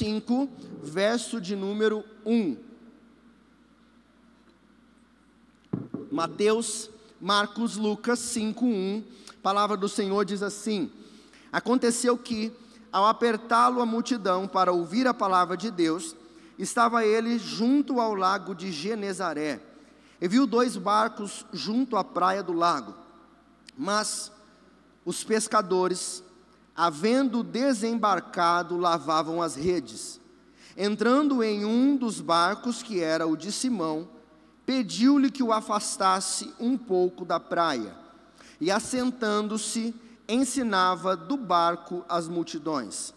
5, verso de número 1. Mateus, Marcos, Lucas 5, 1. A palavra do Senhor diz assim: aconteceu que, ao apertá-lo a multidão para ouvir a palavra de Deus, estava ele junto ao lago de Genezaré, e viu 2 barcos junto à praia do lago. Mas os pescadores, havendo desembarcado, lavavam as redes. Entrando em um dos barcos, que era o de Simão, pediu-lhe que o afastasse um pouco da praia, e assentando-se, ensinava do barco as multidões.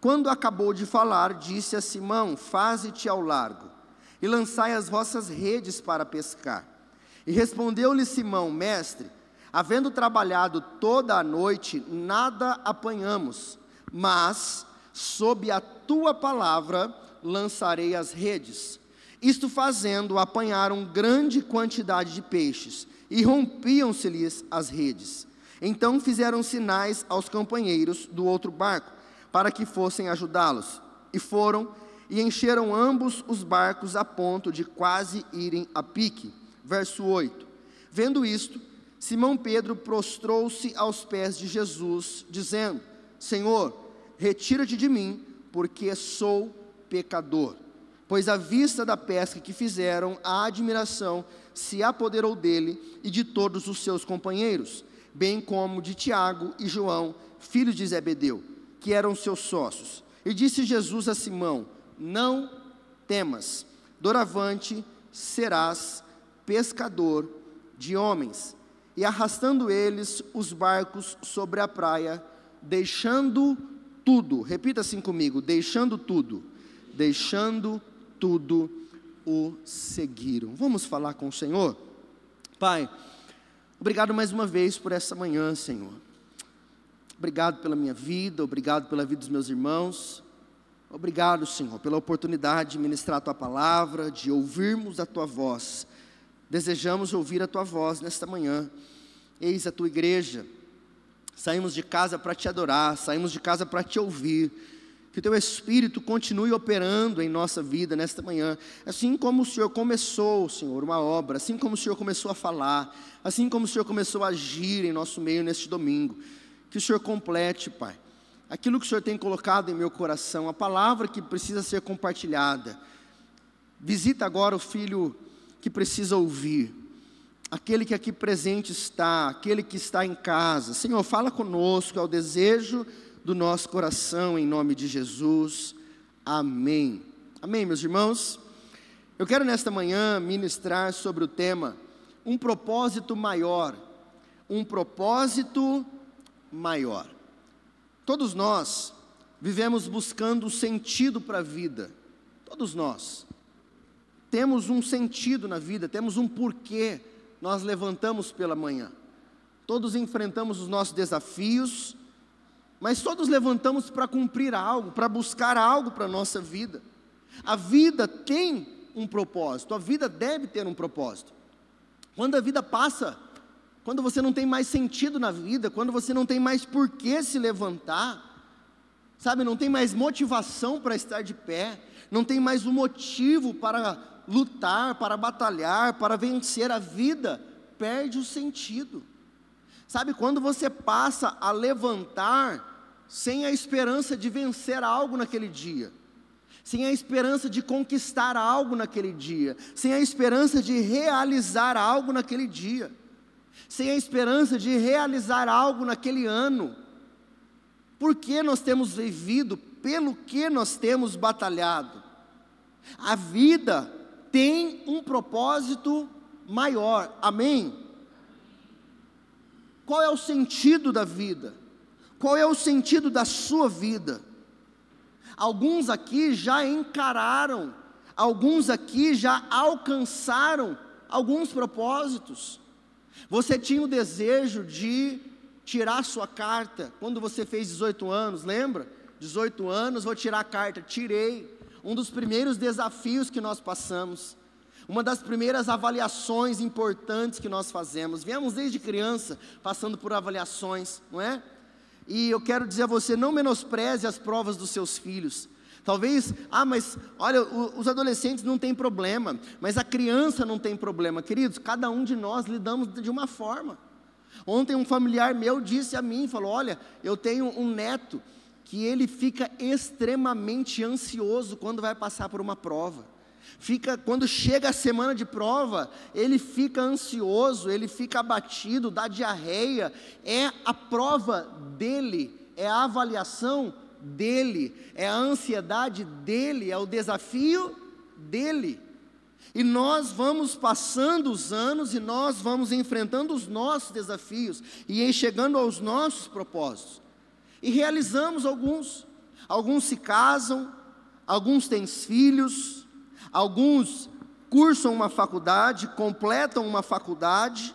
Quando acabou de falar, disse a Simão: faze-te ao largo, e lançai as vossas redes para pescar. E respondeu-lhe Simão: mestre, havendo trabalhado toda a noite, nada apanhamos, mas, sob a tua palavra, lançarei as redes. Isto fazendo, apanharam grande quantidade de peixes, e rompiam-se-lhes as redes. Então fizeram sinais aos companheiros do outro barco, para que fossem ajudá-los. E foram, e encheram ambos os barcos a ponto de quase irem a pique. Verso 8. Vendo isto, Simão Pedro prostrou-se aos pés de Jesus, dizendo: Senhor, retira-te de mim, porque sou pecador. Pois à vista da pesca que fizeram, a admiração se apoderou dele e de todos os seus companheiros, bem como de Tiago e João, filhos de Zebedeu, que eram seus sócios. E disse Jesus a Simão: não temas, doravante serás pescador de homens. E arrastando eles os barcos sobre a praia, deixando tudo, repita assim comigo: deixando tudo, o seguiram. Vamos falar com o Senhor? Pai, obrigado mais uma vez por essa manhã, Senhor. Obrigado pela minha vida, obrigado pela vida dos meus irmãos. Obrigado, Senhor, pela oportunidade de ministrar a Tua palavra, de ouvirmos a Tua voz. Desejamos ouvir a Tua voz nesta manhã. Eis a Tua igreja. Saímos de casa para Te adorar, saímos de casa para Te ouvir. Que o Teu Espírito continue operando em nossa vida nesta manhã. Assim como o Senhor começou, Senhor, uma obra, assim como o Senhor começou a falar, assim como o Senhor começou a agir em nosso meio neste domingo. Que o Senhor complete, Pai, aquilo que o Senhor tem colocado em meu coração, a palavra que precisa ser compartilhada. Visita agora o filho que precisa ouvir, aquele que aqui presente está, aquele que está em casa. Senhor, fala conosco, é o desejo do nosso coração, em nome de Jesus, amém. Amém, meus irmãos? Eu quero nesta manhã ministrar sobre o tema, um propósito maior, um propósito maior. Todos nós vivemos buscando sentido para a vida, todos nós, temos um sentido na vida, temos um porquê nós levantamos pela manhã, todos enfrentamos os nossos desafios, mas todos levantamos para cumprir algo, para buscar algo para a nossa vida. A vida tem um propósito, a vida deve ter um propósito. Quando a vida passa, quando você não tem mais sentido na vida, quando você não tem mais por que se levantar, sabe, não tem mais motivação para estar de pé, não tem mais um motivo para lutar, para batalhar, para vencer, a vida perde o sentido. Sabe, quando você passa a levantar sem a esperança de vencer algo naquele dia, sem a esperança de conquistar algo naquele dia, sem a esperança de realizar algo naquele dia, sem a esperança de realizar algo naquele ano, por que nós temos vivido, pelo que nós temos batalhado? A vida tem um propósito maior, amém? Qual é o sentido da vida? Qual é o sentido da sua vida? Alguns aqui já encararam, alguns aqui já alcançaram alguns propósitos. Você tinha o desejo de tirar sua carta, quando você fez 18 anos, lembra? 18 anos, vou tirar a carta, tirei. Um dos primeiros desafios que nós passamos, uma das primeiras avaliações importantes que nós fazemos, viemos desde criança, passando por avaliações, não é? E eu quero dizer a você, não menospreze as provas dos seus filhos. Talvez, mas olha, os adolescentes não tem problema, mas a criança não tem problema. Queridos, cada um de nós lidamos de uma forma. Ontem um familiar meu disse a mim, falou, olha, eu tenho um neto que ele fica extremamente ansioso quando vai passar por uma prova. Quando chega a semana de prova, ele fica ansioso, ele fica abatido, dá diarreia. É a prova dele, é a avaliação dele, é a ansiedade dele, é o desafio dele. E nós vamos passando os anos e nós vamos enfrentando os nossos desafios e chegando aos nossos propósitos. E realizamos alguns. Alguns se casam, alguns têm filhos, alguns cursam uma faculdade, completam uma faculdade,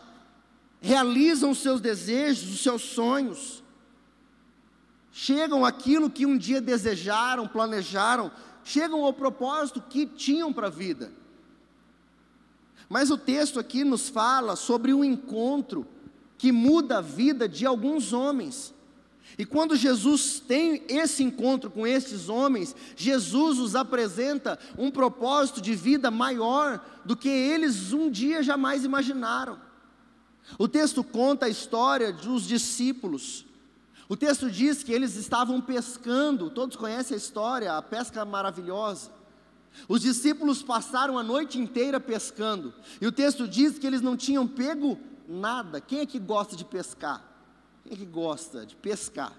realizam os seus desejos, os seus sonhos, chegam àquilo que um dia desejaram, planejaram, chegam ao propósito que tinham para a vida. Mas o texto aqui nos fala sobre um encontro que muda a vida de alguns homens. E quando Jesus tem esse encontro com esses homens, Jesus os apresenta um propósito de vida maior do que eles um dia jamais imaginaram. O texto conta a história dos discípulos. O texto diz que eles estavam pescando, todos conhecem a história, a pesca maravilhosa. Os discípulos passaram a noite inteira pescando, e o texto diz que eles não tinham pego nada. Quem é que gosta de pescar? Quem é que gosta de pescar?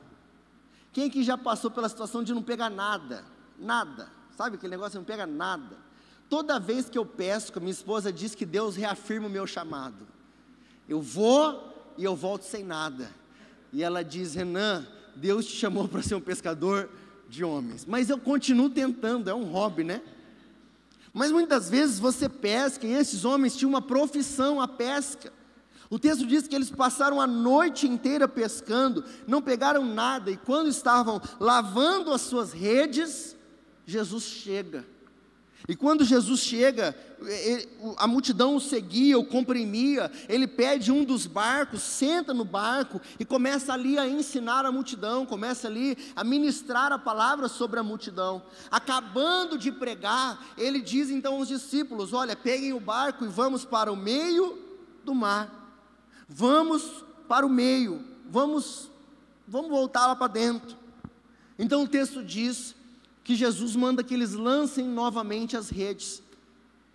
Quem é que já passou pela situação de não pegar nada? Nada, sabe aquele negócio de não pega nada? Toda vez que eu pesco, minha esposa diz que Deus reafirma o meu chamado. Eu vou e eu volto sem nada. E ela diz, Renan, Deus te chamou para ser um pescador de homens. Mas eu continuo tentando, é um hobby, né? Mas muitas vezes você pesca, e esses homens tinham uma profissão, a pesca. O texto diz que eles passaram a noite inteira pescando, não pegaram nada, e quando estavam lavando as suas redes, Jesus chega. E quando Jesus chega, a multidão o seguia, o comprimia, ele pede um dos barcos, senta no barco e começa ali a ensinar a multidão, começa ali a ministrar a palavra sobre a multidão. Acabando de pregar, ele diz então aos discípulos, olha, peguem o barco e vamos para o meio do mar. Vamos para o meio, vamos voltar lá para dentro. Então o texto diz que Jesus manda que eles lancem novamente as redes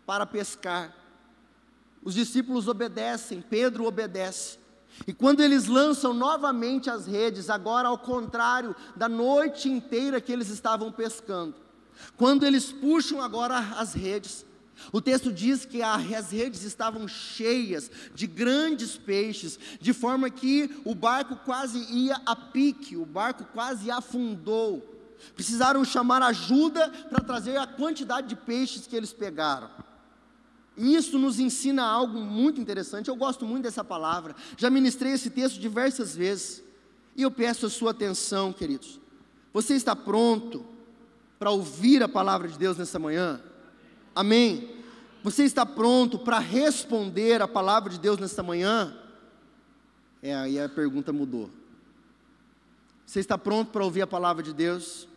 para pescar. Os discípulos obedecem, Pedro obedece. E quando eles lançam novamente as redes, agora ao contrário da noite inteira que eles estavam pescando, quando eles puxam agora as redes, o texto diz que as redes estavam cheias de grandes peixes, de forma que o barco quase ia a pique, o barco quase afundou. Precisaram chamar ajuda para trazer a quantidade de peixes que eles pegaram. E isso nos ensina algo muito interessante. Eu gosto muito dessa palavra, já ministrei esse texto diversas vezes, e eu peço a sua atenção, queridos. Você está pronto para ouvir a palavra de Deus nessa manhã? Amém? Você está pronto para responder a palavra de Deus nessa manhã? Aí a pergunta mudou. Você está pronto para ouvir a palavra de Deus?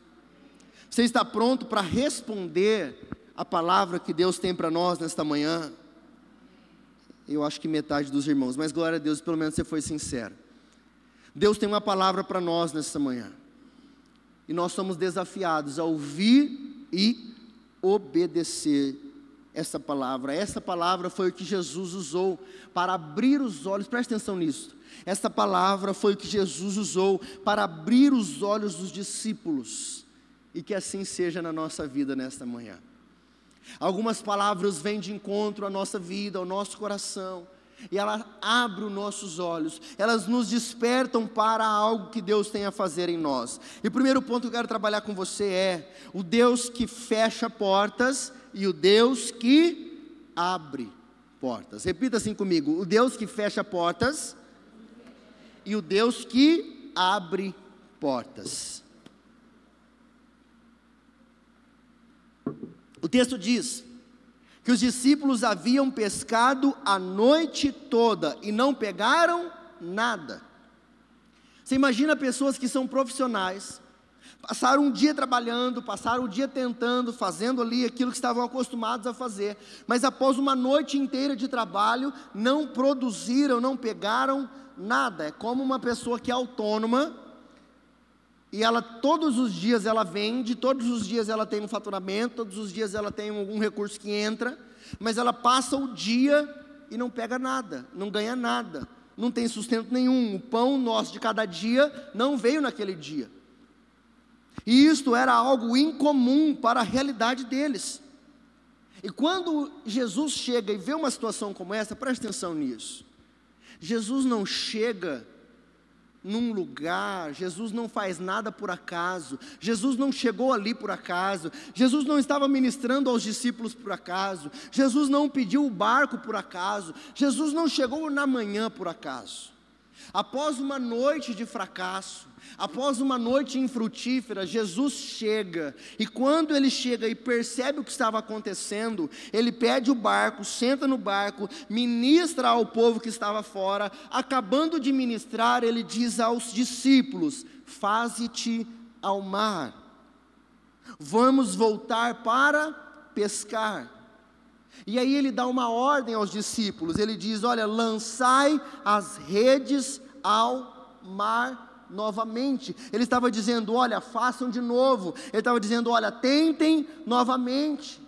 Você está pronto para responder a palavra que Deus tem para nós nesta manhã? Eu acho que metade dos irmãos, mas glória a Deus, pelo menos você foi sincero. Deus tem uma palavra para nós nesta manhã, e nós somos desafiados a ouvir e obedecer essa palavra. Essa palavra foi o que Jesus usou para abrir os olhos, preste atenção nisso. Essa palavra foi o que Jesus usou para abrir os olhos dos discípulos, e que assim seja na nossa vida nesta manhã. Algumas palavras vêm de encontro à nossa vida, ao nosso coração, e ela abre os nossos olhos, elas nos despertam para algo que Deus tem a fazer em nós. E o primeiro ponto que eu quero trabalhar com você é o Deus que fecha portas e o Deus que abre portas. Repita assim comigo: o Deus que fecha portas e o Deus que abre portas. O texto diz que os discípulos haviam pescado a noite toda e não pegaram nada. Você imagina pessoas que são profissionais, Passaram um dia trabalhando, passaram o dia tentando, fazendo ali aquilo que estavam acostumados a fazer, mas após uma noite inteira de trabalho, não produziram, não pegaram nada. É como uma pessoa que é autônoma, e ela todos os dias ela vende, todos os dias ela tem um faturamento, todos os dias ela tem algum recurso que entra, mas ela passa o dia e não pega nada, não ganha nada, não tem sustento nenhum. O pão nosso de cada dia não veio naquele dia. E isto era algo incomum para a realidade deles. E quando Jesus chega e vê uma situação como essa, preste atenção nisso. Jesus não chega num lugar, Jesus não faz nada por acaso, Jesus não chegou ali por acaso, Jesus não estava ministrando aos discípulos por acaso, Jesus não pediu o barco por acaso, Jesus não chegou na manhã por acaso. Após uma noite de fracasso, após uma noite infrutífera, Jesus chega, e quando ele chega e percebe o que estava acontecendo, ele pede o barco, senta no barco, ministra ao povo que estava fora. Acabando de ministrar, ele diz aos discípulos: faze-te ao mar, vamos voltar para pescar. E aí ele dá uma ordem aos discípulos, ele diz: olha, lançai as redes ao mar novamente. Ele estava dizendo: olha, façam de novo. Ele estava dizendo: olha, tentem novamente.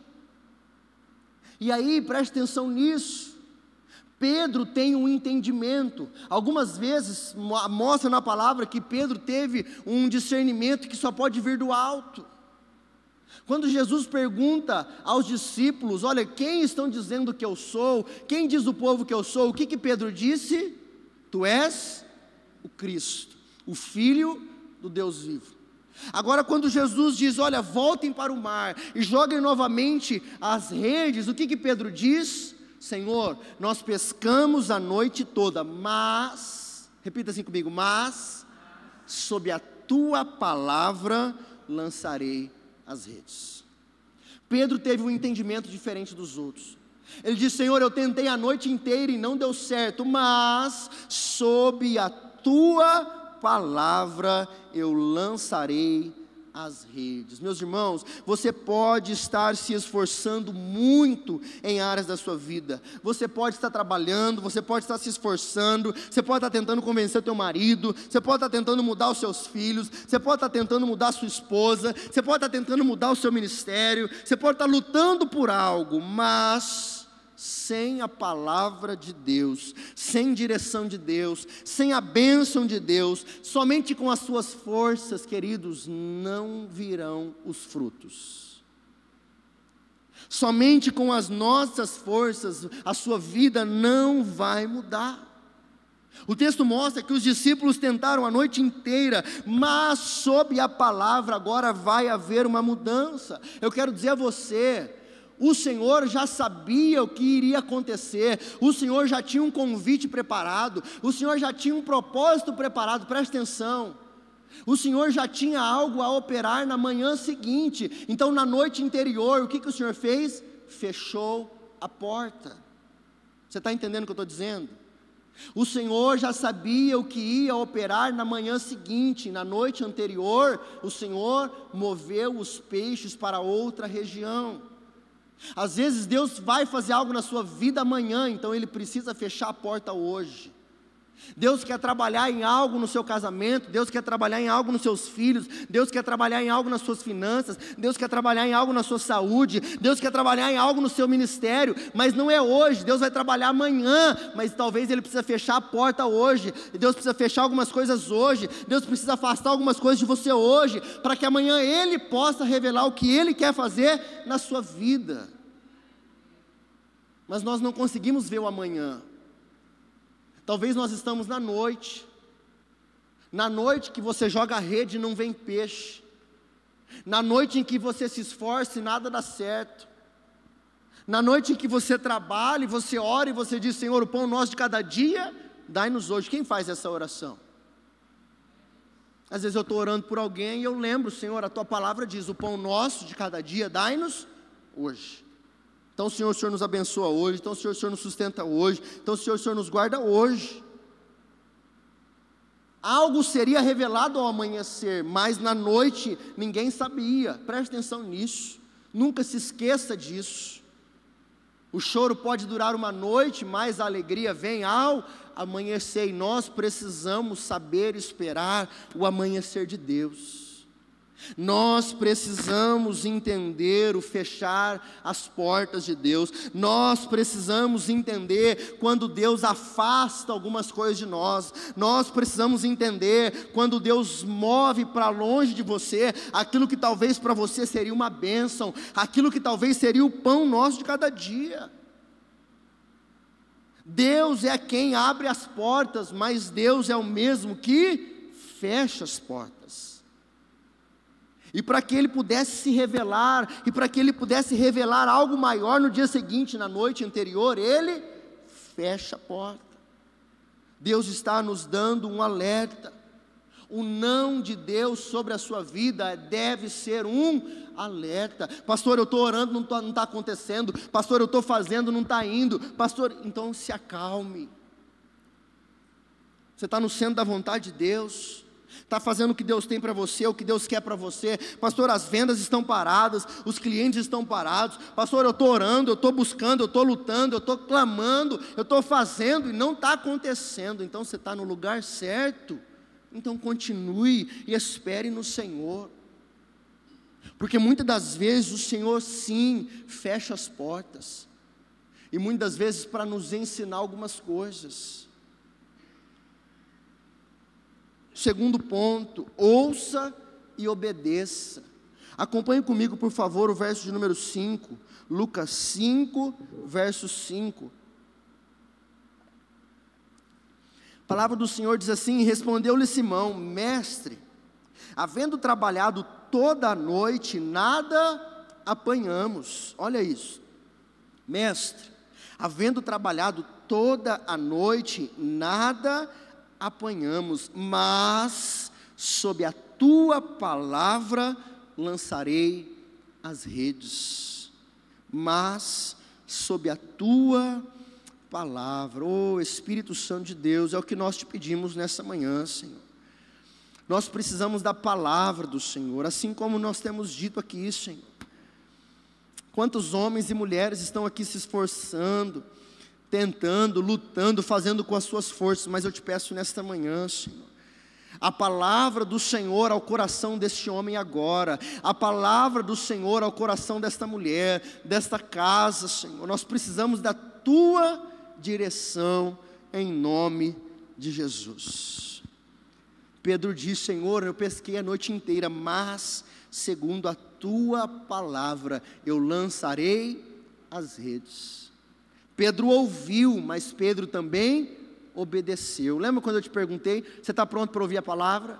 E aí, preste atenção nisso, Pedro tem um entendimento. Algumas vezes mostra na palavra que Pedro teve um discernimento que só pode vir do alto. Quando Jesus pergunta aos discípulos: olha, quem estão dizendo que eu sou? Quem diz o povo que eu sou? O que Pedro disse? Tu és o Cristo, o Filho do Deus vivo. Agora, quando Jesus diz: olha, voltem para o mar e joguem novamente as redes, o que Pedro diz? Senhor, nós pescamos a noite toda, mas, repita assim comigo, mas, sob a tua palavra lançarei as redes. Pedro teve um entendimento diferente dos outros. Ele disse: Senhor, eu tentei a noite inteira e não deu certo, mas sob a tua palavra eu lançarei as redes. Meus irmãos, você pode estar se esforçando muito em áreas da sua vida. Você pode estar trabalhando, você pode estar se esforçando, você pode estar tentando convencer o teu marido, você pode estar tentando mudar os seus filhos, você pode estar tentando mudar a sua esposa, você pode estar tentando mudar o seu ministério, você pode estar lutando por algo, mas sem a palavra de Deus, sem direção de Deus, sem a bênção de Deus, somente com as suas forças, queridos, não virão os frutos. Somente com as nossas forças, a sua vida não vai mudar. O texto mostra que os discípulos tentaram a noite inteira, mas sob a palavra agora vai haver uma mudança. Eu quero dizer a você, o Senhor já sabia o que iria acontecer, o Senhor já tinha um convite preparado, o Senhor já tinha um propósito preparado, preste atenção. O Senhor já tinha algo a operar na manhã seguinte. Então na noite anterior, o que o Senhor fez? Fechou a porta. Você está entendendo o que eu estou dizendo? O Senhor já sabia o que ia operar na manhã seguinte. Na noite anterior, o Senhor moveu os peixes para outra região. Às vezes Deus vai fazer algo na sua vida amanhã, então Ele precisa fechar a porta hoje. Deus quer trabalhar em algo no seu casamento, Deus quer trabalhar em algo nos seus filhos, Deus quer trabalhar em algo nas suas finanças, Deus quer trabalhar em algo na sua saúde, Deus quer trabalhar em algo no seu ministério, mas não é hoje. Deus vai trabalhar amanhã, mas talvez Ele precisa fechar a porta hoje, Deus precisa fechar algumas coisas hoje, Deus precisa afastar algumas coisas de você hoje, para que amanhã Ele possa revelar o que Ele quer fazer na sua vida. Mas nós não conseguimos ver o amanhã. Talvez nós estamos na noite que você joga a rede e não vem peixe, na noite em que você se esforça e nada dá certo, na noite em que você trabalha e você ora e você diz: Senhor, o pão nosso de cada dia, dai-nos hoje. Quem faz essa oração? Às vezes eu estou orando por alguém e eu lembro: Senhor, a tua palavra diz: o pão nosso de cada dia, dai-nos hoje. Então, Senhor, o Senhor nos abençoa hoje. Então, Senhor, o Senhor nos sustenta hoje. Então, Senhor, o Senhor nos guarda hoje. Algo seria revelado ao amanhecer, mas na noite ninguém sabia. Preste atenção nisso, nunca se esqueça disso. O choro pode durar uma noite, mas a alegria vem ao amanhecer, e nós precisamos saber esperar o amanhecer de Deus. Nós precisamos entender o fechar as portas de Deus. Nós precisamos entender quando Deus afasta algumas coisas de nós. Nós precisamos entender quando Deus move para longe de você aquilo que talvez para você seria uma bênção, aquilo que talvez seria o pão nosso de cada dia. Deus é quem abre as portas, mas Deus é o mesmo que fecha as portas. E para que Ele pudesse se revelar, e para que Ele pudesse revelar algo maior no dia seguinte, na noite anterior, Ele fecha a porta. Deus está nos dando um alerta. O não de Deus sobre a sua vida deve ser um alerta. Pastor, eu estou orando, não está acontecendo. Pastor, eu estou fazendo, não está indo. Pastor, então se acalme. Você está no centro da vontade de Deus. Está fazendo o que Deus tem para você, o que Deus quer para você. Pastor, as vendas estão paradas, os clientes estão parados. Pastor, eu estou orando, eu estou buscando, eu estou lutando, eu estou clamando, eu estou fazendo e não está acontecendo. Então você está no lugar certo. Então continue e espere no Senhor. Porque muitas das vezes o Senhor sim fecha as portas. E muitas das vezes para nos ensinar algumas coisas. Segundo ponto, ouça e obedeça. Acompanhe comigo, por favor, o verso de número 5. Lucas 5, verso 5. A palavra do Senhor diz assim: respondeu-lhe Simão: mestre, havendo trabalhado toda a noite, nada apanhamos. Olha isso. Mestre, havendo trabalhado toda a noite, nada apanhamos, mas sob a tua palavra lançarei as redes. Mas sob a tua palavra, oh Espírito Santo de Deus, é o que nós te pedimos nessa manhã, Senhor. Nós precisamos da palavra do Senhor, assim como nós temos dito aqui, Senhor. Quantos homens e mulheres estão aqui se esforçando, tentando, lutando, fazendo com as suas forças, mas eu te peço nesta manhã, Senhor, a palavra do Senhor ao coração deste homem agora, a palavra do Senhor ao coração desta mulher, desta casa, Senhor. Nós precisamos da tua direção, em nome de Jesus. Pedro diz: Senhor, eu pesquei a noite inteira, mas segundo a tua palavra eu lançarei as redes. Pedro ouviu, mas Pedro também obedeceu. Lembra quando eu te perguntei, você está pronto para ouvir a palavra?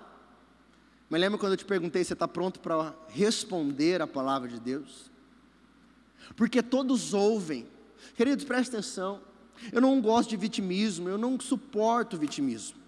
Mas lembra quando eu te perguntei, você está pronto para responder a palavra de Deus? Porque todos ouvem. Queridos, presta atenção, eu não gosto de vitimismo, eu não suporto vitimismo.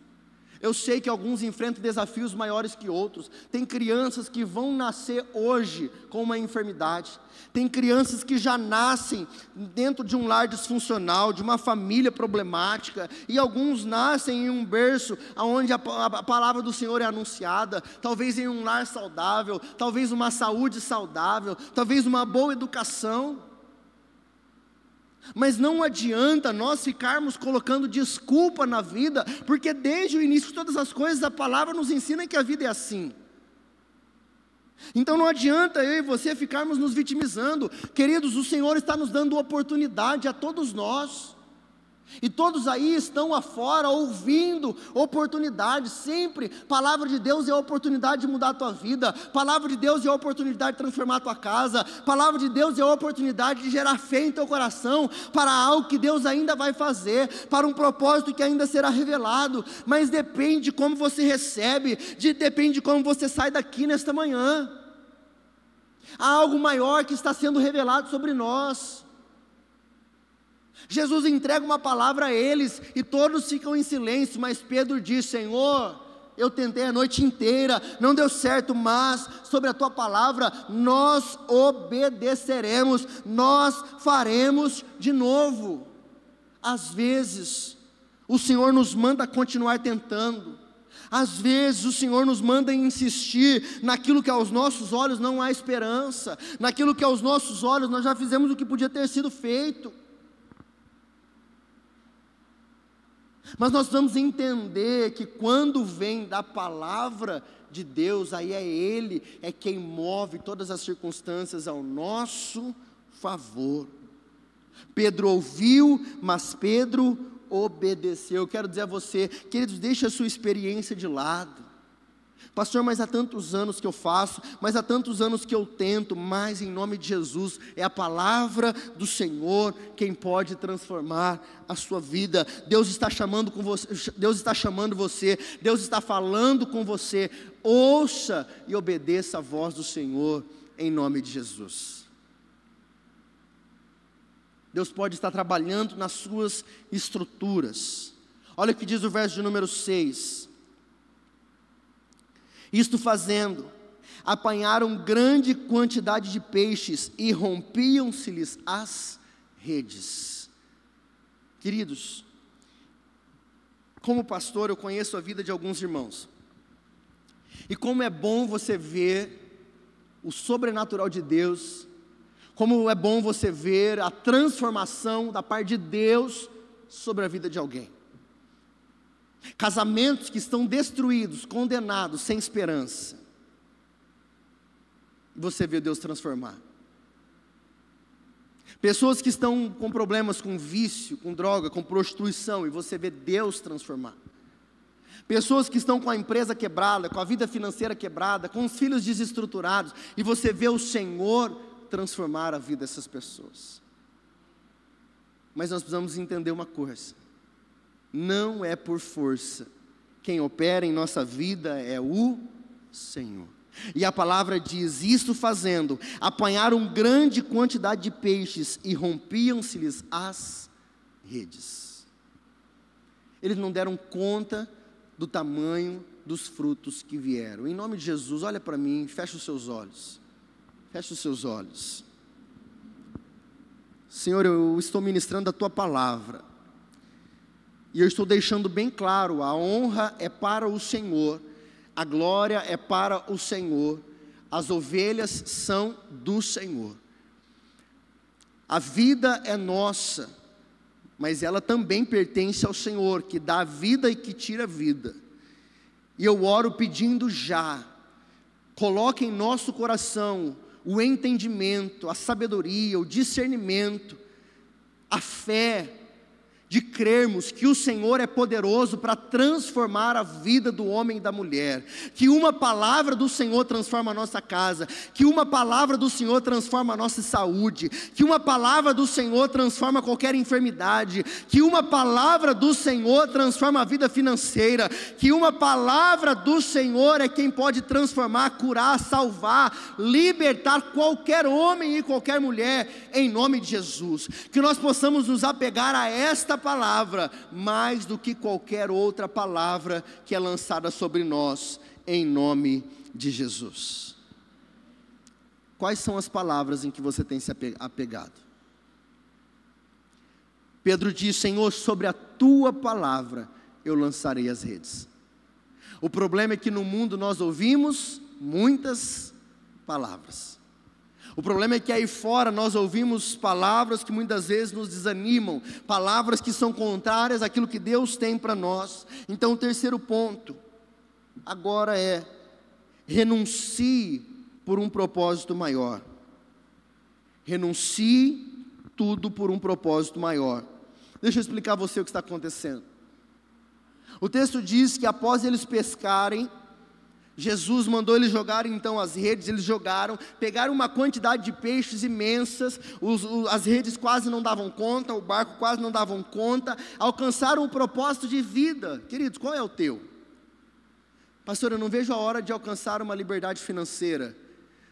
Eu sei que alguns enfrentam desafios maiores que outros. Tem crianças que vão nascer hoje com uma enfermidade. Tem crianças que já nascem dentro de um lar disfuncional, de uma família problemática. E alguns nascem em um berço onde a palavra do Senhor é anunciada. Talvez em um lar saudável, talvez uma saúde saudável, talvez uma boa educação. Mas não adianta nós ficarmos colocando desculpa na vida, porque desde o início de todas as coisas a palavra nos ensina que a vida é assim. Então não adianta eu e você ficarmos nos vitimizando. Queridos, o Senhor está nos dando oportunidade a todos nós. E todos aí estão afora ouvindo oportunidade. Sempre, palavra de Deus é a oportunidade de mudar a tua vida. Palavra de Deus é a oportunidade de transformar a tua casa. Palavra de Deus é a oportunidade de gerar fé em teu coração para algo que Deus ainda vai fazer, para um propósito que ainda será revelado. Mas depende de como você recebe, depende de como você sai daqui nesta manhã. Há algo maior que está sendo revelado sobre nós. Jesus entrega uma palavra a eles e todos ficam em silêncio, mas Pedro diz: Senhor, eu tentei a noite inteira, não deu certo, mas sobre a tua palavra nós obedeceremos, nós faremos de novo. Às vezes o Senhor nos manda continuar tentando, Às vezes o Senhor nos manda insistir naquilo que aos nossos olhos não há esperança, naquilo que aos nossos olhos nós já fizemos o que podia ter sido feito. Mas nós vamos entender que quando vem da palavra de Deus, aí Ele é quem move todas as circunstâncias ao nosso favor. Pedro ouviu, mas Pedro obedeceu. Eu quero dizer a você, queridos, deixe a sua experiência de lado. Pastor, mas há tantos anos que eu faço, mas há tantos anos que eu tento, mas em nome de Jesus, é a palavra do Senhor quem pode transformar a sua vida. Deus está chamando com você, Deus está chamando você, Deus está falando com você. Ouça e obedeça a voz do Senhor em nome de Jesus. Deus pode estar trabalhando nas suas estruturas. Olha o que diz o verso de número 6. Isto fazendo, apanharam grande quantidade de peixes e rompiam-se-lhes as redes. Queridos, como pastor eu conheço a vida de alguns irmãos. E como é bom você ver o sobrenatural de Deus, como é bom você ver a transformação da parte de Deus sobre a vida de alguém. Casamentos que estão destruídos, condenados, sem esperança. Você vê Deus transformar. Pessoas que estão com problemas com vício, com droga, com prostituição, e você vê Deus transformar. Pessoas que estão com a empresa quebrada, com a vida financeira quebrada, com os filhos desestruturados, e você vê o Senhor transformar a vida dessas pessoas. Mas nós precisamos entender uma coisa: não é por força, quem opera em nossa vida é o Senhor. E a palavra diz: isto fazendo, apanharam grande quantidade de peixes e rompiam-se-lhes as redes. Eles não deram conta do tamanho dos frutos que vieram. Em nome de Jesus, olha para mim, fecha os seus olhos. Fecha os seus olhos. Senhor, eu estou ministrando a Tua palavra. E eu estou deixando bem claro, a honra é para o Senhor, a glória é para o Senhor, as ovelhas são do Senhor. A vida é nossa, mas ela também pertence ao Senhor, que dá a vida e que tira a vida. E eu oro pedindo já, coloque em nosso coração o entendimento, a sabedoria, o discernimento, a fé, de crermos que o Senhor é poderoso para transformar a vida do homem e da mulher, que uma palavra do Senhor transforma a nossa casa, que uma palavra do Senhor transforma a nossa saúde, que uma palavra do Senhor transforma qualquer enfermidade, que uma palavra do Senhor transforma a vida financeira, que uma palavra do Senhor é quem pode transformar, curar, salvar, libertar qualquer homem e qualquer mulher, em nome de Jesus. Que nós possamos nos apegar a esta palavra, mais do que qualquer outra palavra que é lançada sobre nós, em nome de Jesus. Quais são as palavras em que você tem se apegado? Pedro diz: Senhor, sobre a Tua palavra eu lançarei as redes. O problema é que no mundo nós ouvimos muitas palavras. O problema é que aí fora nós ouvimos palavras que muitas vezes nos desanimam, palavras que são contrárias àquilo que Deus tem para nós. Então o terceiro ponto agora é: renuncie por um propósito maior. Renuncie tudo por um propósito maior. Deixa eu explicar a você o que está acontecendo. O texto diz que após eles pescarem, Jesus mandou eles jogarem então as redes. Eles jogaram, pegaram uma quantidade de peixes imensas, as redes quase não davam conta, o barco quase não davam conta, alcançaram o propósito de vida. Queridos, qual é o teu? Pastor, eu não vejo a hora de alcançar uma liberdade financeira.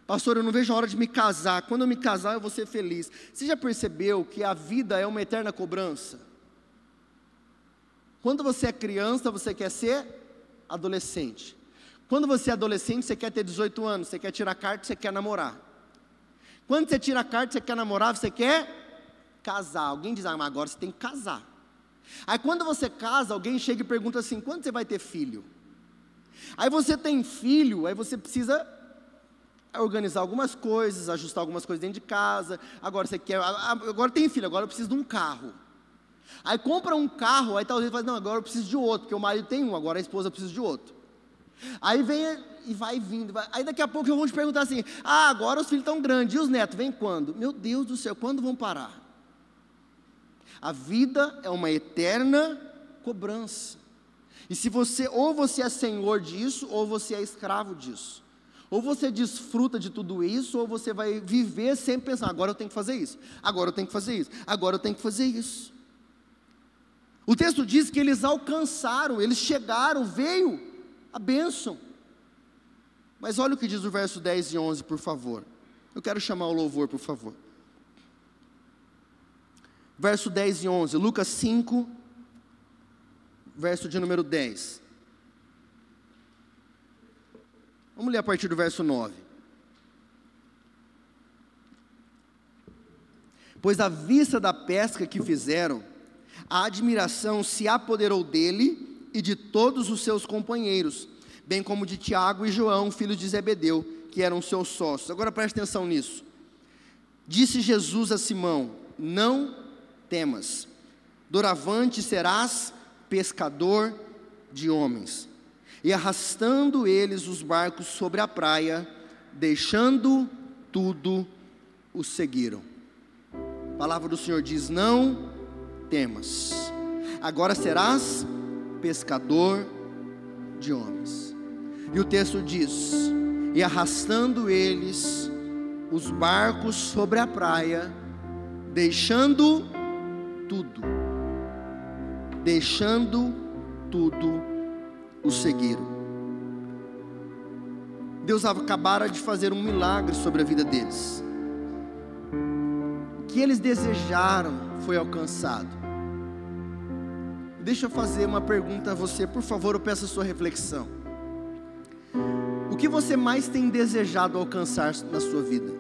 Pastor, eu não vejo a hora de me casar, quando eu me casar eu vou ser feliz. Você já percebeu que a vida é uma eterna cobrança? Quando você é criança, você quer ser adolescente. Quando você é adolescente, você quer ter 18 anos, você quer tirar carta, você quer namorar. Quando você tira a carta, você quer namorar, você quer casar. Alguém diz: mas agora você tem que casar. Aí quando você casa, alguém chega e pergunta assim: quando você vai ter filho? Aí você tem filho, aí você precisa organizar algumas coisas, ajustar algumas coisas dentro de casa. Agora você quer, agora tem filho, agora eu preciso de um carro. Aí compra um carro, aí talvez fala, não, agora eu preciso de outro, porque o marido tem um, agora a esposa precisa de outro. Aí vem e vai vindo, aí daqui a pouco eu vou te perguntar assim, agora os filhos estão grandes, e os netos, vem quando? Meu Deus do céu, quando vão parar? A vida é uma eterna cobrança. E se você, ou você é senhor disso, ou você é escravo disso. Ou você desfruta de tudo isso, ou você vai viver sempre pensando, agora eu tenho que fazer isso, agora eu tenho que fazer isso, agora eu tenho que fazer isso. O texto diz que eles alcançaram, eles chegaram, veio a bênção. Mas olha o que diz o verso 10 e 11, por favor. Eu quero chamar o louvor, por favor. Verso 10 e 11, Lucas 5, verso de número 10. Vamos ler a partir do verso 9. Pois à vista da pesca que fizeram, a admiração se apoderou dele e de todos os seus companheiros, bem como de Tiago e João, filhos de Zebedeu, que eram seus sócios. Agora preste atenção nisso. Disse Jesus a Simão, não temas, doravante serás pescador de homens. E arrastando eles os barcos sobre a praia, deixando tudo, os seguiram. A palavra do Senhor diz, não temas, agora serás pescador de homens. E o texto diz, e arrastando eles os barcos sobre a praia, deixando tudo, os seguiram. Deus acabara de fazer um milagre sobre a vida deles. O que eles desejaram foi alcançado. Deixa eu fazer uma pergunta a você, por favor, eu peço a sua reflexão. O que você mais tem desejado alcançar na sua vida?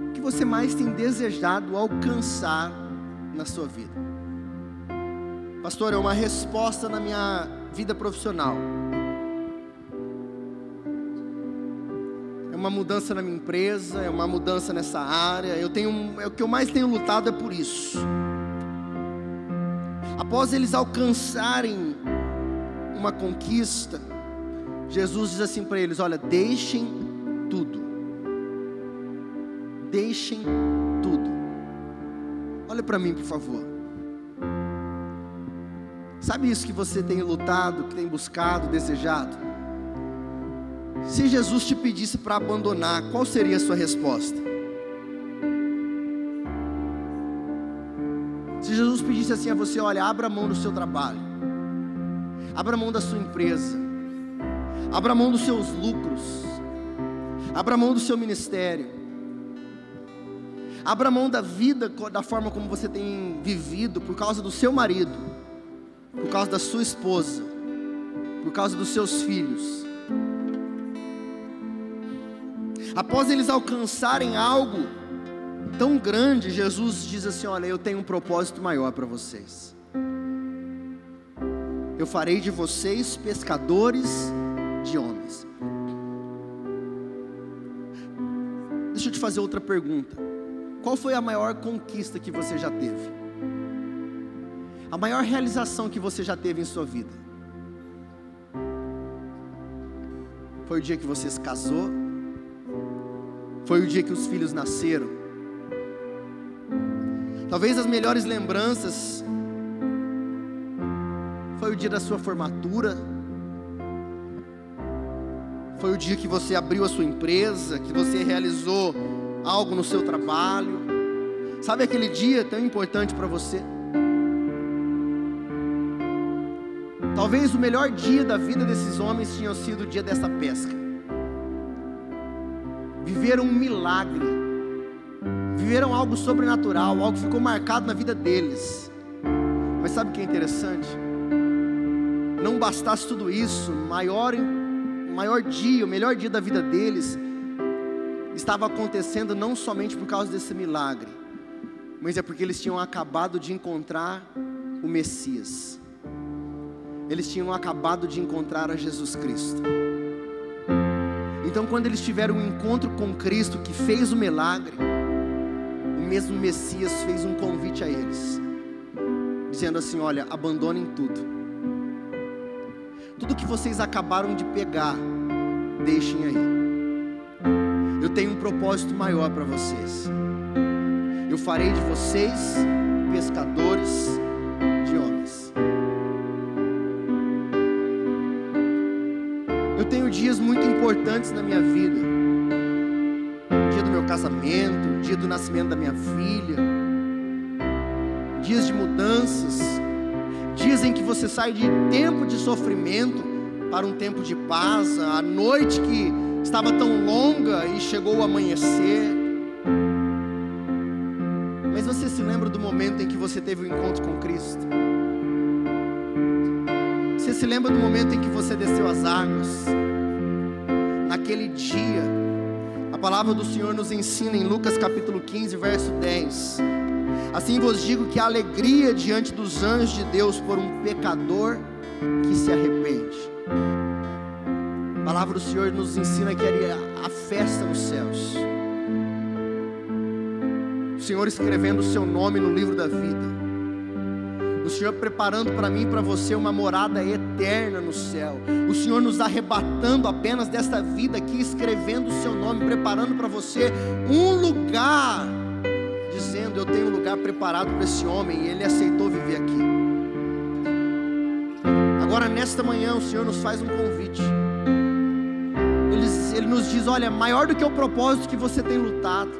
O que você mais tem desejado alcançar na sua vida? Pastor, é uma resposta na minha vida profissional. É uma mudança na minha empresa, é uma mudança nessa área. O que eu mais tenho lutado é por isso. Após eles alcançarem uma conquista, Jesus diz assim para eles, olha, deixem tudo. Deixem tudo. Olha para mim, por favor. Sabe isso que você tem lutado, que tem buscado, desejado? Se Jesus te pedisse para abandonar, qual seria a sua resposta? Se Jesus pedisse assim a você, olha, abra mão do seu trabalho, abra mão da sua empresa, abra mão dos seus lucros, abra mão do seu ministério, abra mão da vida, da forma como você tem vivido, por causa do seu marido, por causa da sua esposa, por causa dos seus filhos. Após eles alcançarem algo tão grande, Jesus diz assim, olha, eu tenho um propósito maior para vocês. Eu farei de vocês pescadores de homens. Deixa eu te fazer outra pergunta. Qual foi a maior conquista que você já teve? A maior realização que você já teve em sua vida? Foi o dia que você se casou? Foi o dia que os filhos nasceram? Talvez as melhores lembranças foi o dia da sua formatura, foi o dia que você abriu a sua empresa, que você realizou algo no seu trabalho. Sabe aquele dia tão importante para você? Talvez o melhor dia da vida desses homens tinha sido o dia dessa pesca. Viveram um milagre, viveram algo sobrenatural, algo que ficou marcado na vida deles. Mas sabe o que é interessante? Não bastasse tudo isso, o melhor dia da vida deles estava acontecendo não somente por causa desse milagre, mas é porque eles tinham acabado de encontrar o Messias. eles tinham acabado de encontrar a Jesus Cristo. Então, quando eles tiveram um encontro com Cristo, que fez o milagre, o mesmo Messias fez um convite a eles, dizendo assim: olha, abandonem tudo. Tudo que vocês acabaram de pegar, deixem aí. Eu tenho um propósito maior para vocês. Eu farei de vocês pescadores de homens. Eu tenho dias muito importantes na minha vida. O dia do meu casamento, o dia do nascimento da minha filha, dias de mudanças, dias em que você sai de tempo de sofrimento para um tempo de paz, a noite que estava tão longa e chegou o amanhecer. Mas você se lembra do momento em que você teve o encontro com Cristo? Você se lembra do momento em que você desceu as águas? Naquele dia, a palavra do Senhor nos ensina em Lucas capítulo 15, verso 10: assim vos digo que há alegria diante dos anjos de Deus por um pecador que se arrepende. A palavra do Senhor nos ensina que era a festa nos céus, o Senhor escrevendo o seu nome no livro da vida, o Senhor preparando para mim e para você uma morada eterna no céu, o Senhor nos arrebatando apenas desta vida aqui, escrevendo o seu nome, preparando para você um lugar, dizendo: eu tenho um lugar preparado para esse homem, e ele aceitou viver aqui. Agora, nesta manhã, o Senhor nos faz um convite. Ele nos diz: olha, maior do que o propósito que você tem lutado,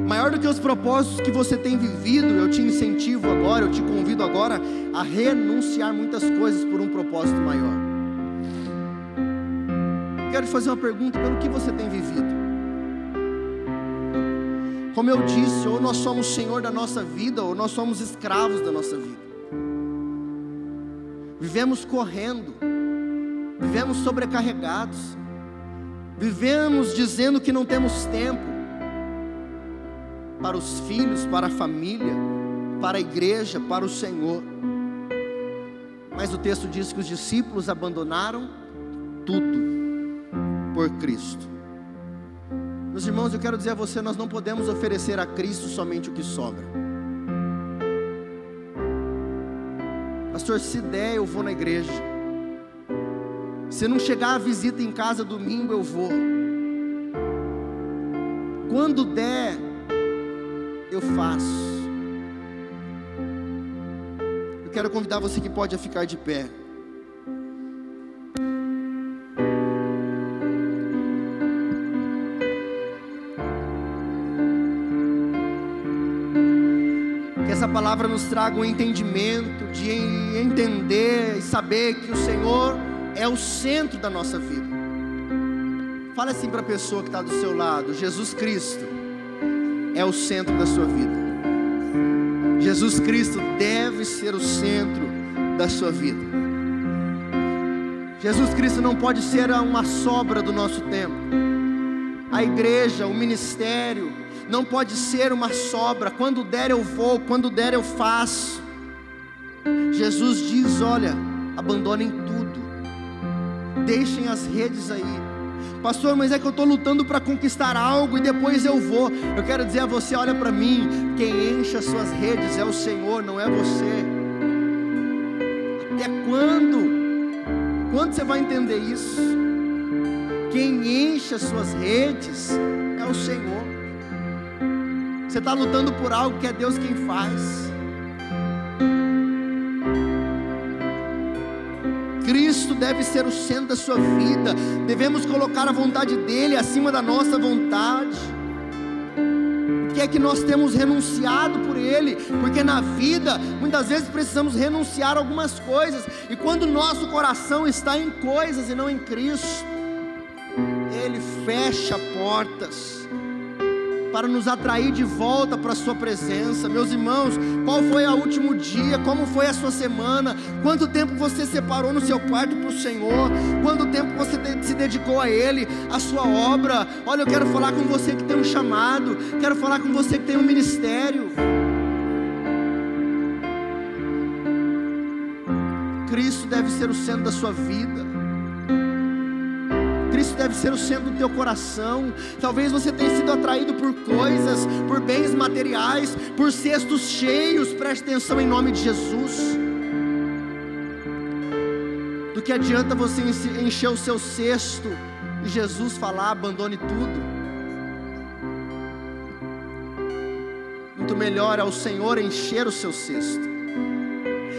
maior do que os propósitos que você tem vivido, eu te incentivo agora, eu te convido agora a renunciar muitas coisas por um propósito maior. Quero te fazer uma pergunta: pelo que você tem vivido? Como eu disse, ou nós somos senhor da nossa vida, ou nós somos escravos da nossa vida. Vivemos correndo, vivemos sobrecarregados, vivemos dizendo que não temos tempo para os filhos, para a família, para a igreja, para o Senhor. Mas o texto diz que os discípulos abandonaram tudo por Cristo. Meus irmãos, eu quero dizer a você, nós não podemos oferecer a Cristo somente o que sobra. Pastor, se der eu vou na igreja, se não chegar a visita em casa domingo eu vou, quando der eu faço. Eu quero convidar você que pode a ficar de pé. Que essa palavra nos traga um entendimento de entender e saber que o Senhor é o centro da nossa vida. Fala assim para a pessoa que está do seu lado: Jesus Cristo é o centro da sua vida. Jesus Cristo deve ser o centro da sua vida. Jesus Cristo não pode ser uma sobra do nosso tempo. A igreja, o ministério, não pode ser uma sobra. Quando der eu vou, quando der eu faço. Jesus diz: olha, abandonem tudo, deixem as redes aí. Pastor, mas é que eu estou lutando para conquistar algo e depois eu vou. Eu quero dizer a você: olha para mim, quem enche as suas redes é o Senhor, não é você. Até quando? Quando você vai entender isso? Quem enche as suas redes é o Senhor. Você está lutando por algo que é Deus quem faz. Cristo deve ser o centro da sua vida. Devemos colocar a vontade dEle acima da nossa vontade. O que é que nós temos renunciado por Ele? Porque na vida, muitas vezes precisamos renunciar a algumas coisas. E quando o nosso coração está em coisas e não em Cristo, Ele fecha portas para nos atrair de volta para a sua presença. Meus irmãos, qual foi o último dia? Como foi a sua semana? Quanto tempo você separou no seu quarto para o Senhor? Quanto tempo você se dedicou a Ele, a sua obra? Olha, eu quero falar com você que tem um chamado, quero falar com você que tem um ministério. Cristo deve ser o centro da sua vida. Cristo deve ser o centro do teu coração. Talvez você tenha sido atraído por coisas, por bens materiais, por cestos cheios. Preste atenção em nome de Jesus. Do que adianta você encher o seu cesto e Jesus falar, abandone tudo? Muito melhor é o Senhor encher o seu cesto.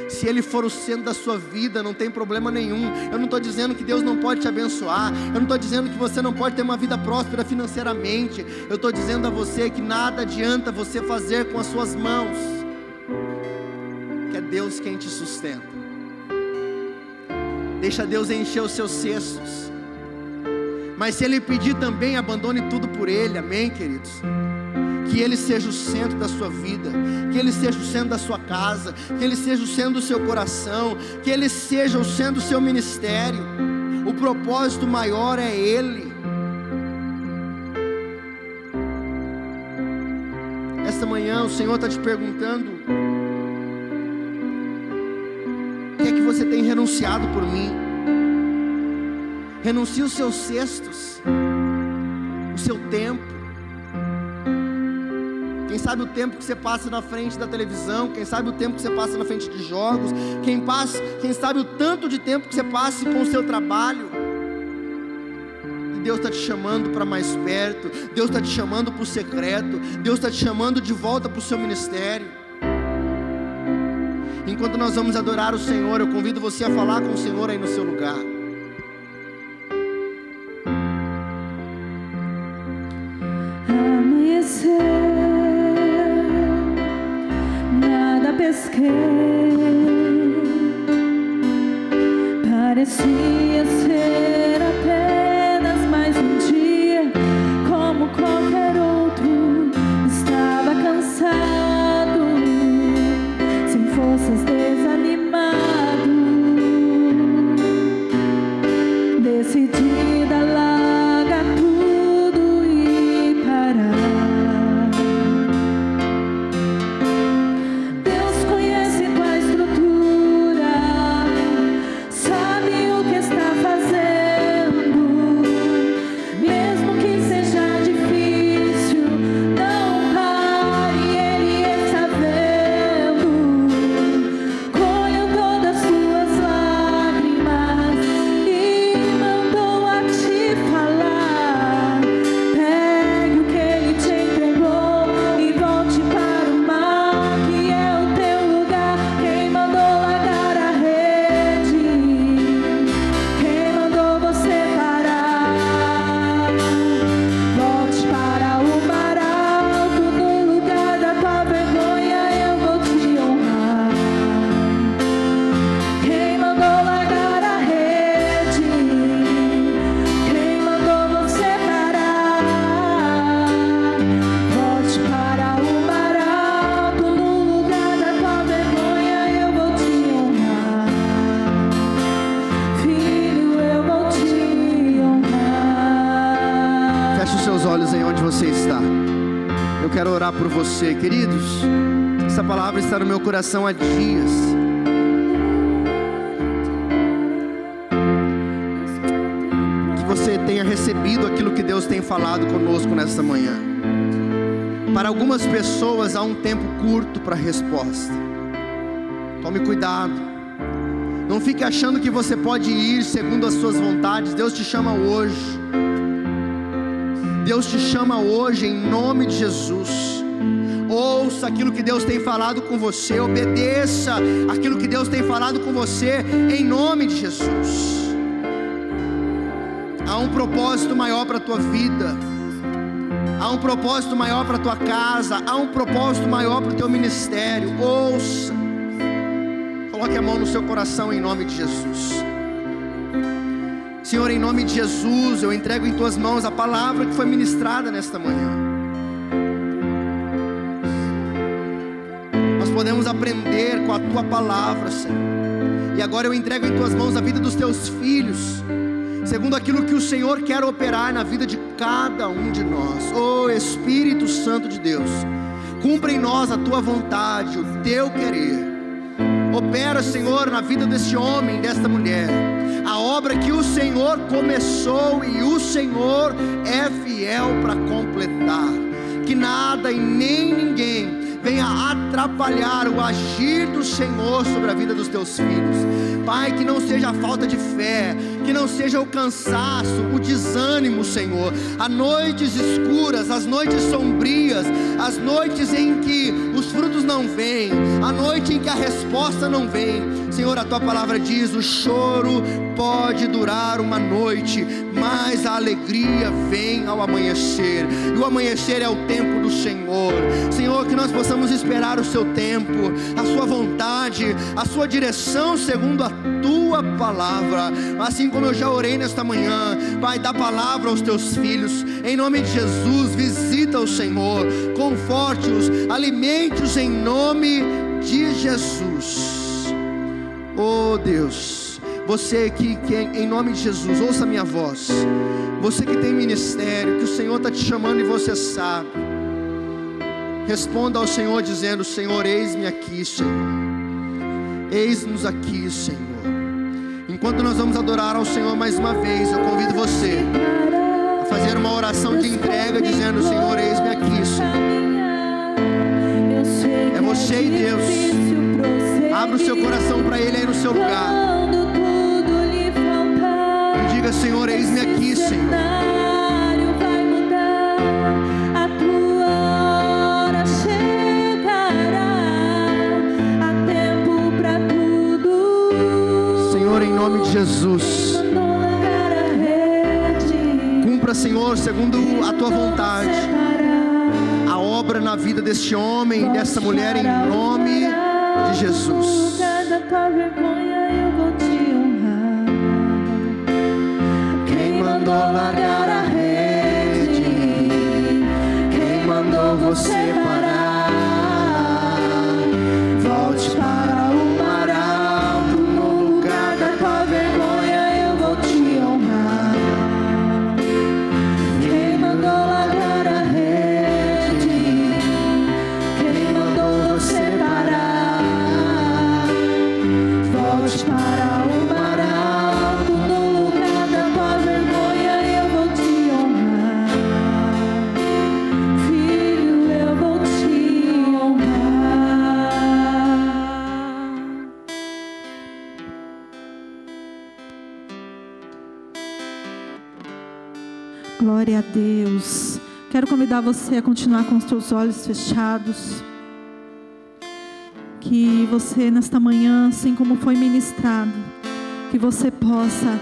Se Ele for o centro da sua vida, não tem problema nenhum. Eu não estou dizendo que Deus não pode te abençoar. Eu não estou dizendo que você não pode ter uma vida próspera financeiramente. Eu estou dizendo a você que nada adianta você fazer com as suas mãos, que é Deus quem te sustenta. Deixa Deus encher os seus cestos. Mas se Ele pedir também, abandone tudo por Ele. Amém, queridos? Que Ele seja o centro da sua vida, que Ele seja o centro da sua casa, que Ele seja o centro do seu coração, que Ele seja o centro do seu ministério. O propósito maior é Ele. Esta manhã o Senhor está te perguntando: o que é que você tem renunciado por mim? Renuncie os seus cestos, o seu tempo. Quem sabe o tempo que você passa na frente da televisão, quem sabe o tempo que você passa na frente de jogos, quem sabe o tanto de tempo que você passa com o seu trabalho. E Deus está te chamando para mais perto, Deus está te chamando para o secreto, Deus está te chamando de volta para o seu ministério. Enquanto nós vamos adorar o Senhor, eu convido você a falar com o Senhor aí no seu lugar. Pesquei, parecia ser apenas mais um dia, como qualquer outro. Estava cansado, sem forças, desanimado, decidida a largar tudo e parar. Por você, queridos, essa palavra está no meu coração há dias. Que você tenha recebido aquilo que Deus tem falado conosco nesta manhã. Para algumas pessoas há um tempo curto para a resposta. Tome cuidado. Não fique achando que você pode ir segundo as suas vontades. Deus te chama hoje. Deus te chama hoje em nome de Jesus. Ouça aquilo que Deus tem falado com você, obedeça aquilo que Deus tem falado com você, em nome de Jesus. Há um propósito maior para a tua vida, há um propósito maior para a tua casa, há um propósito maior para o teu ministério. Ouça, coloque a mão no seu coração em nome de Jesus. Senhor, em nome de Jesus, eu entrego em tuas mãos a palavra que foi ministrada nesta manhã. Podemos aprender com a tua palavra, Senhor. E agora eu entrego em tuas mãos a vida dos teus filhos, segundo aquilo que o Senhor quer operar na vida de cada um de nós. Oh Espírito Santo de Deus, cumpra em nós a tua vontade, o teu querer. Opera, Senhor, na vida deste homem, desta mulher. A obra que o Senhor começou e o Senhor é fiel para completar. Que nada e nem ninguém venha atrapalhar o agir do Senhor sobre a vida dos teus filhos. Pai, que não seja a falta de fé, que não seja o cansaço, o desânimo, Senhor. As noites escuras, as noites sombrias, as noites em que os frutos não vêm, a noite em que a resposta não vem. Senhor, a tua palavra diz: o choro pode durar uma noite, mas a alegria vem ao amanhecer. E o amanhecer é o tempo do Senhor. Senhor, que nós possamos esperar o seu tempo, a sua vontade, a sua direção segundo a tua palavra. Assim como eu já orei nesta manhã, Pai, dá palavra aos teus filhos, em nome de Jesus. Visita o Senhor, conforte-os, alimente-os em nome de Jesus. Oh Deus, você que em nome de Jesus, ouça a minha voz. Você que tem ministério, que o Senhor está te chamando e você sabe, responda ao Senhor dizendo: Senhor, eis-me aqui, Senhor. Eis-nos aqui, Senhor. Enquanto nós vamos adorar ao Senhor mais uma vez, eu convido você a fazer uma oração de entrega, dizendo: Senhor, eis-me aqui, Senhor. É você e Deus. Abra o seu coração para Ele aí no seu lugar. E diga: Senhor, eis-me aqui, Senhor. Em nome de Jesus, cumpra, Senhor, segundo a tua vontade, a obra na vida deste homem e dessa mulher, em nome de Jesus. Quem mandou largar a rede? Quem mandou você parar? Volte para o mar alto, no lugar da tua vergonha eu vou te honrar. Quem mandou largar a rede? Quem mandou você parar? Volte para o mar alto, no lugar da tua vergonha eu vou te honrar. Filho, eu vou te honrar. Glória a Deus. Quero convidar você a continuar com os seus olhos fechados. Que você nesta manhã, assim como foi ministrado, que você possa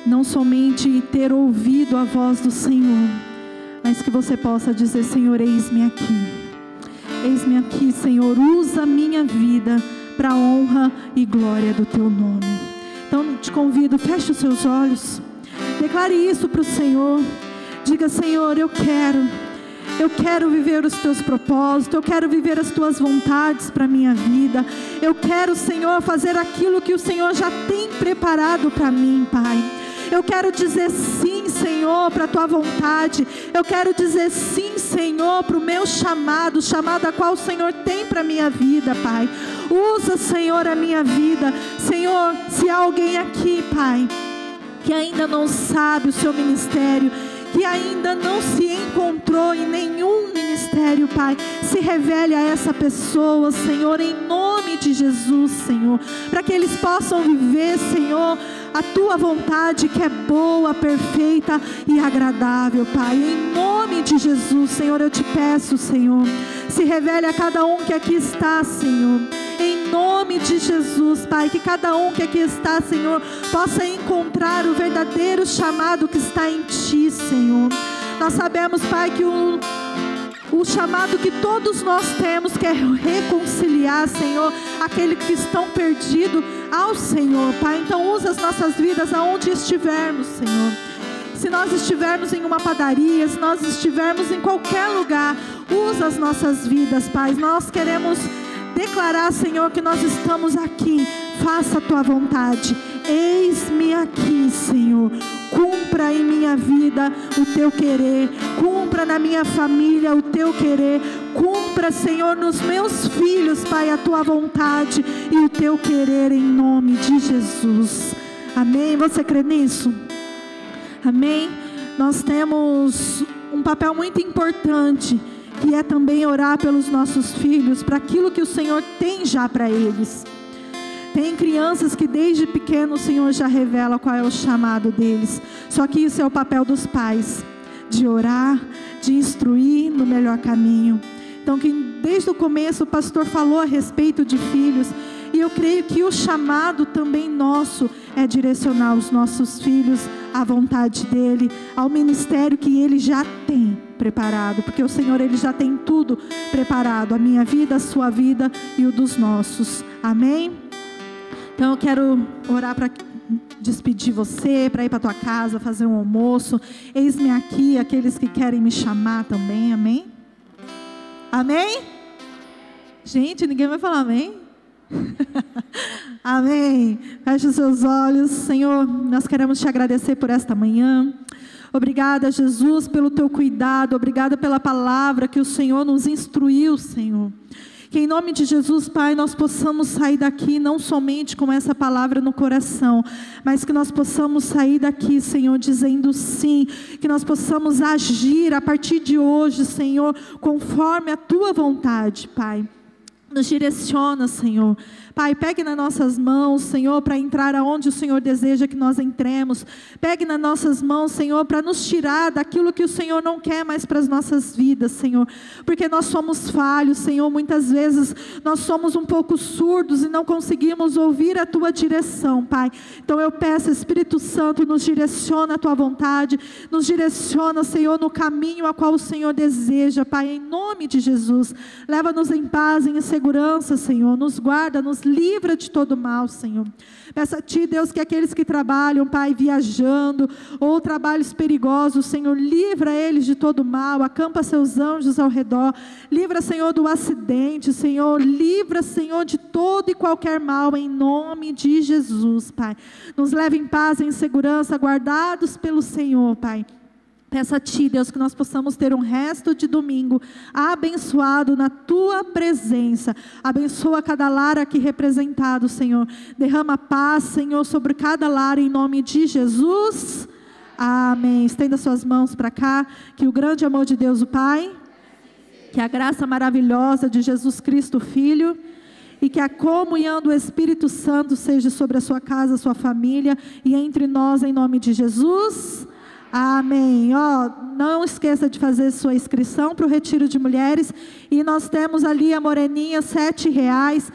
não somente ter ouvido a voz do Senhor, mas que você possa dizer: Senhor, eis-me aqui. Eis-me aqui, Senhor, usa a minha vida para a honra e glória do teu nome. Então te convido, feche os seus olhos, declare isso para o Senhor. Diga: Senhor, eu quero viver os teus propósitos, eu quero viver as tuas vontades para a minha vida. Eu quero, Senhor, fazer aquilo que o Senhor já tem preparado para mim, Pai. Eu quero dizer sim, Senhor, para a tua vontade. Eu quero dizer sim, Senhor, para o meu chamado, a qual o Senhor tem para a minha vida, Pai. Usa, Senhor, a minha vida. Senhor, se há alguém aqui, Pai, que ainda não sabe o seu ministério, que ainda não se encontrou em nenhum ministério, Pai, se revele a essa pessoa, Senhor, em nome de Jesus, Senhor, para que eles possam viver, Senhor, a tua vontade, que é boa, perfeita e agradável, Pai, em nome de Jesus, Senhor, eu te peço, Senhor, se revele a cada um que aqui está, Senhor, em nome de Jesus, Pai, que cada um que aqui está, Senhor, possa encontrar o verdadeiro chamado que está em Ti, Senhor. Nós sabemos, Pai, que o chamado que todos nós temos, que é reconciliar, Senhor, aqueles que estão perdidos ao Senhor, Pai. Então usa as nossas vidas aonde estivermos, Senhor. Se nós estivermos em uma padaria, se nós estivermos em qualquer lugar, usa as nossas vidas, Pai. Nós queremos declarar, Senhor, que nós estamos aqui. Faça a tua vontade. Eis-me aqui, Senhor. cumpra em minha vida o teu querer, cumpra na minha família o teu querer, cumpra, Senhor, nos meus filhos, Pai, a tua vontade e o teu querer, em nome de Jesus. Amém? Você crê nisso? Amém? Nós temos um papel muito importante, que é também orar pelos nossos filhos, para aquilo que o Senhor tem já para eles. Tem crianças que desde pequeno o Senhor já revela qual é o chamado deles. Só que isso é o papel dos pais, de orar, de instruir no melhor caminho. Então, que desde o começo o pastor falou a respeito de filhos, e eu creio que o chamado também nosso é direcionar os nossos filhos à vontade dele, ao ministério que ele já tem preparado, porque o Senhor, ele já tem tudo preparado, a minha vida, a sua vida e o dos nossos. Amém? Então eu quero orar para despedir você, para ir para a tua casa, fazer um almoço. Eis-me aqui, aqueles que querem me chamar também, amém? Amém? Gente, ninguém vai falar amém? Amém. Feche os seus olhos. Senhor, nós queremos te agradecer por esta manhã. Obrigada, Jesus, pelo teu cuidado. Obrigada pela palavra que o Senhor nos instruiu, Senhor. Que em nome de Jesus, Pai, nós possamos sair daqui não somente com essa palavra no coração, mas que nós possamos sair daqui, Senhor, dizendo sim, que nós possamos agir a partir de hoje, Senhor, conforme a tua vontade, Pai. Nos direciona, Senhor. Pai, pegue nas nossas mãos, Senhor, para entrar aonde o Senhor deseja que nós entremos. Pegue nas nossas mãos, Senhor, para nos tirar daquilo que o Senhor não quer mais para as nossas vidas, Senhor. Porque nós somos falhos, Senhor. Muitas vezes nós somos um pouco surdos e não conseguimos ouvir a tua direção, Pai. Então eu peço, Espírito Santo, nos direciona a tua vontade. Nos direciona, Senhor, no caminho a qual o Senhor deseja, Pai, em nome de Jesus. Leva-nos em paz, em segurança, Senhor. Nos guarda, nos livra de todo mal, Senhor. Peço a Ti, Deus, que aqueles que trabalham, Pai, viajando, ou trabalhos perigosos, Senhor, livra eles de todo mal, acampa seus anjos ao redor, livra, Senhor, do acidente, Senhor, livra, Senhor, de todo e qualquer mal, em nome de Jesus, Pai. Nos leve em paz, em segurança, guardados pelo Senhor, Pai. Peço a Ti, Deus, que nós possamos ter um resto de domingo abençoado na Tua presença. Abençoa cada lar aqui representado, Senhor. Derrama paz, Senhor, sobre cada lar, em nome de Jesus. Amém. Estenda suas mãos para cá. Que o grande amor de Deus, o Pai, que a graça maravilhosa de Jesus Cristo, Filho, e que a comunhão do Espírito Santo seja sobre a sua casa, a sua família e entre nós, em nome de Jesus. Amém. Não esqueça de fazer sua inscrição para o Retiro de Mulheres. E nós temos ali a moreninha, R$7.